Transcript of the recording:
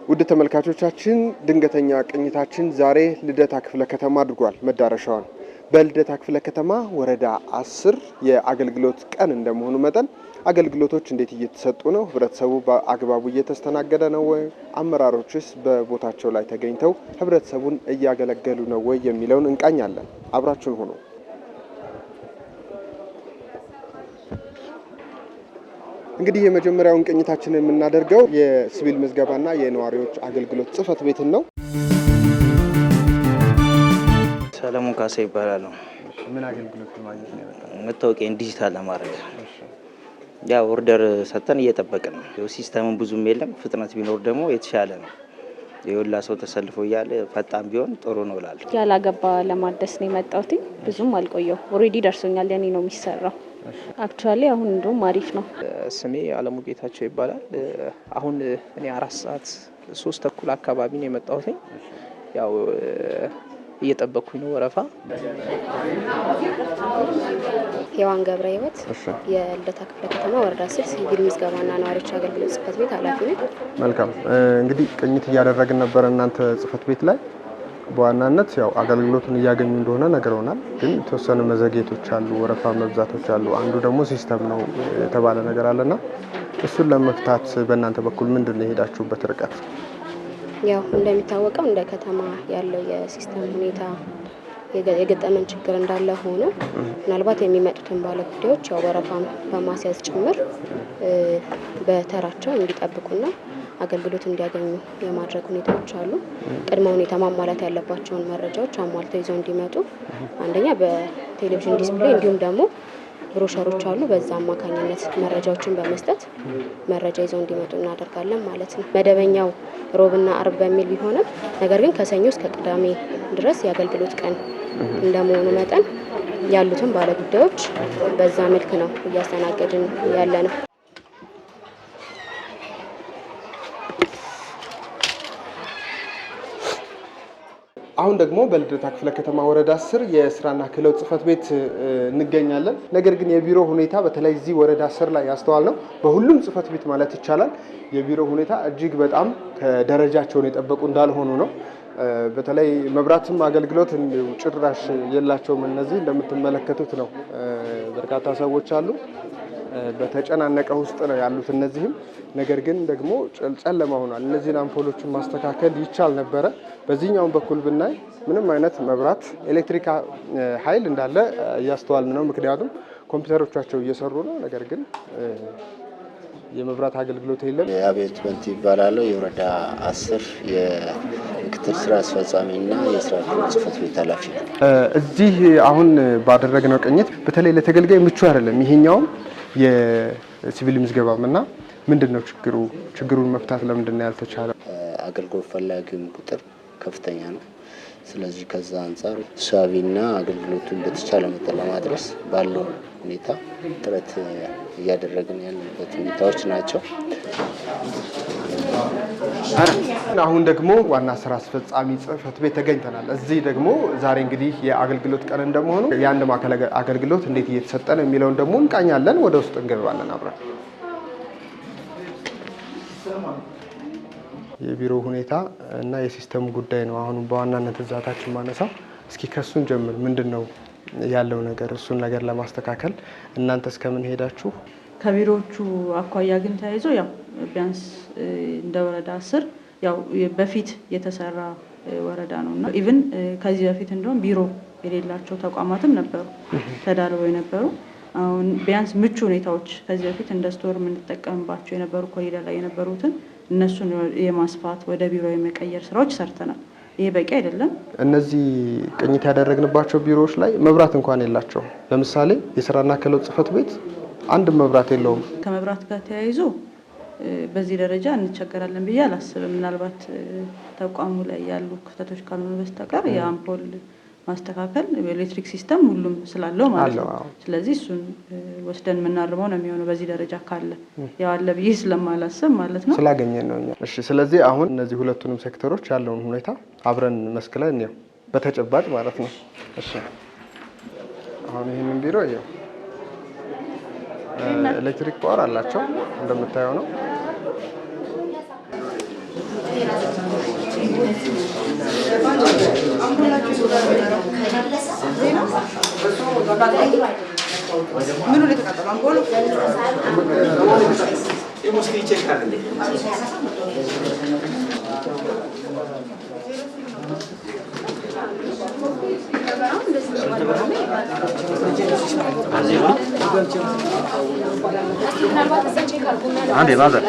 ውድ ተመልካቾቻችን ድንገተኛ ቅኝታችን ዛሬ ልደታ ክፍለ ከተማ አድርጓል መዳረሻውን። በልደታ ክፍለ ከተማ ወረዳ 10 የአገልግሎት ቀን እንደመሆኑ መጠን አገልግሎቶች እንዴት እየተሰጡ ነው? ህብረተሰቡ በአግባቡ እየተስተናገደ ነው ወይ? አመራሮችስ በቦታቸው ላይ ተገኝተው ህብረተሰቡን እያገለገሉ ነው ወይ የሚለውን እንቃኛለን። አብራችሁን ሁኑ። እንግዲህ የመጀመሪያውን ቅኝታችንን የምናደርገው የሲቪል ምዝገባና የነዋሪዎች አገልግሎት ጽህፈት ቤትን ነው። ሰለሞን ካሳ ይባላል። ምን አገልግሎት ለማግኘት ነው የመጣው? መታወቂያን ዲጂታል ለማድረግ ያው ኦርደር ሰጥተን እየጠበቅን ነው። ሲስተሙን ብዙም የለም፣ ፍጥነት ቢኖር ደግሞ የተሻለ ነው። የሁላ ሰው ተሰልፎ እያለ ፈጣን ቢሆን ጥሩ ነው እላለሁ። ያላገባ ለማደስ ነው የመጣሁት። ብዙም አልቆየው፣ ኦሬዲ ደርሶኛል። የኔ ነው የሚሰራው። አክቹአሊ አሁን እንደውም አሪፍ ነው። ስሜ አለሙ ጌታቸው ይባላል። አሁን እኔ 4 ሰዓት 3 ተኩል አካባቢ ነው የመጣሁት። ያው እየጠበቅኩኝ ነው ወረፋ። ሔዋን ገብረ ህይወት የልደታ ክፍለ ከተማ ወረዳ 10 ሲቪል ምዝገባና ነዋሪዎች አገልግሎት ጽህፈት ቤት ኃላፊ ነኝ። መልካም። እንግዲህ ቅኝት እያደረግን ነበር እናንተ ጽህፈት ቤት ላይ። በዋናነት ያው አገልግሎቱን እያገኙ እንደሆነ ነገርውናል። ግን የተወሰኑ መዘግየቶች አሉ፣ ወረፋ መብዛቶች አሉ። አንዱ ደግሞ ሲስተም ነው የተባለ ነገር አለና እሱን ለመፍታት በእናንተ በኩል ምንድን ነው የሄዳችሁበት ርቀት? ያው እንደሚታወቀው እንደ ከተማ ያለው የሲስተም ሁኔታ የገጠመን ችግር እንዳለ ሆኖ ምናልባት የሚመጡትን ባለጉዳዮች ያው ወረፋም በማስያዝ ጭምር በተራቸው እንዲጠብቁና አገልግሎት እንዲያገኙ የማድረግ ሁኔታዎች አሉ። ቅድመ ሁኔታ ማሟላት ያለባቸውን መረጃዎች አሟልተው ይዘው እንዲመጡ አንደኛ በቴሌቪዥን ዲስፕሌይ እንዲሁም ደግሞ ብሮሸሮች አሉ። በዛ አማካኝነት መረጃዎችን በመስጠት መረጃ ይዘው እንዲመጡ እናደርጋለን ማለት ነው። መደበኛው ሮብና አርብ በሚል ቢሆንም ነገር ግን ከሰኞ እስከ ቅዳሜ ድረስ የአገልግሎት ቀን እንደመሆኑ መጠን ያሉትን ባለጉዳዮች በዛ መልክ ነው እያስተናገድን ያለ ነው። አሁን ደግሞ በልደታ ክፍለ ከተማ ወረዳ 10 የስራና ክህሎት ጽህፈት ቤት እንገኛለን። ነገር ግን የቢሮ ሁኔታ በተለይ እዚህ ወረዳ 10 ላይ ያስተዋልነው በሁሉም ጽህፈት ቤት ማለት ይቻላል የቢሮ ሁኔታ እጅግ በጣም ከደረጃቸውን የጠበቁ እንዳልሆኑ ነው። በተለይ መብራትም አገልግሎት ጭራሽ የላቸውም። እነዚህ እንደምትመለከቱት ነው። በርካታ ሰዎች አሉ። በተጨናነቀ ውስጥ ነው ያሉት እነዚህም። ነገር ግን ደግሞ ጨለማ ሆኗል። እነዚህን አምፖሎችን ማስተካከል ይቻል ነበረ። በዚህኛው በኩል ብናይ ምንም አይነት መብራት ኤሌክትሪክ ኃይል እንዳለ እያስተዋልን ነው። ምክንያቱም ኮምፒውተሮቻቸው እየሰሩ ነው። ነገር ግን የመብራት አገልግሎት የለም። አቤት በንቲ ይባላል። የወረዳ 10 የምክትል ስራ አስፈጻሚና የስራ ጽህፈት ቤት ኃላፊ ነው። እዚህ አሁን ባደረግነው ቅኝት በተለይ ለተገልጋይ ምቹ አይደለም። ይሄኛውም የሲቪል ምዝገባም እና ምንድነው ችግሩን መፍታት ለምንድን ነው ያልተቻለው? አገልግሎት ፈላጊም ቁጥር ከፍተኛ ነው። ስለዚህ ከዛ አንፃር ሳቢና አገልግሎቱን በተቻለ መጠን ለማድረስ ባለው ሁኔታ ጥረት እያደረግን ያለበት ሁኔታዎች ናቸው። አሁን ደግሞ ዋና ስራ አስፈጻሚ ጽህፈት ቤት ተገኝተናል። እዚህ ደግሞ ዛሬ እንግዲህ የአገልግሎት ቀን እንደመሆኑ የአንድ ማዕከል አገልግሎት እንዴት እየተሰጠ ነው የሚለውን ደግሞ እንቃኛለን። ወደ ውስጥ እንገባለን አብረን። የቢሮ ሁኔታ እና የሲስተም ጉዳይ ነው አሁን በዋናነት እዛታችን ማነሳው። እስኪ ከሱን ጀምር። ምንድነው ያለው ነገር? እሱን ነገር ለማስተካከል እናንተ እስከምን ሄዳችሁ? ከቢሮዎቹ አኳያ ግን ተያይዞ ያው ቢያንስ እንደ ወረዳ 10 ያው በፊት የተሰራ ወረዳ ነውና ኢቭን ከዚህ በፊት እንደውም ቢሮ የሌላቸው ተቋማትም ነበሩ፣ ተዳርበው የነበሩ። አሁን ቢያንስ ምቹ ሁኔታዎች ከዚህ በፊት እንደ ስቶር የምንጠቀምባቸው የነበሩ ኮሪደር ላይ የነበሩትን እነሱን የማስፋት ወደ ቢሮ የመቀየር ስራዎች ሰርተናል። ይሄ በቂ አይደለም። እነዚህ ቅኝት ያደረግንባቸው ቢሮዎች ላይ መብራት እንኳን የላቸውም። ለምሳሌ የስራና ክህሎት ጽህፈት ቤት አንድ መብራት የለውም። ከመብራት ጋር ተያይዞ በዚህ ደረጃ እንቸገራለን ብዬ አላስብም። ምናልባት ተቋሙ ላይ ያሉ ክፍተቶች ካልሆኑ በስተቀር የአምፖል ማስተካከል የኤሌክትሪክ ሲስተም ሁሉም ስላለው ማለት ነው። ስለዚህ እሱን ወስደን የምናርመው ነው የሚሆነው በዚህ ደረጃ ካለ ያው አለ ብዬ ስለማላስብ ማለት ነው። ስላገኘን ነው እኛ። እሺ፣ ስለዚህ አሁን እነዚህ ሁለቱንም ሴክተሮች ያለውን ሁኔታ አብረን መስክለን እንየው በተጨባጭ ማለት ነው። እሺ፣ አሁን ይሄንን ቢሮ ይኸው ኤሌክትሪክ ፓወር አላቸው እንደምታየው ነው። ምኑ ላይ ተቃጠለው? አንጎሉ አንዴ ባዘር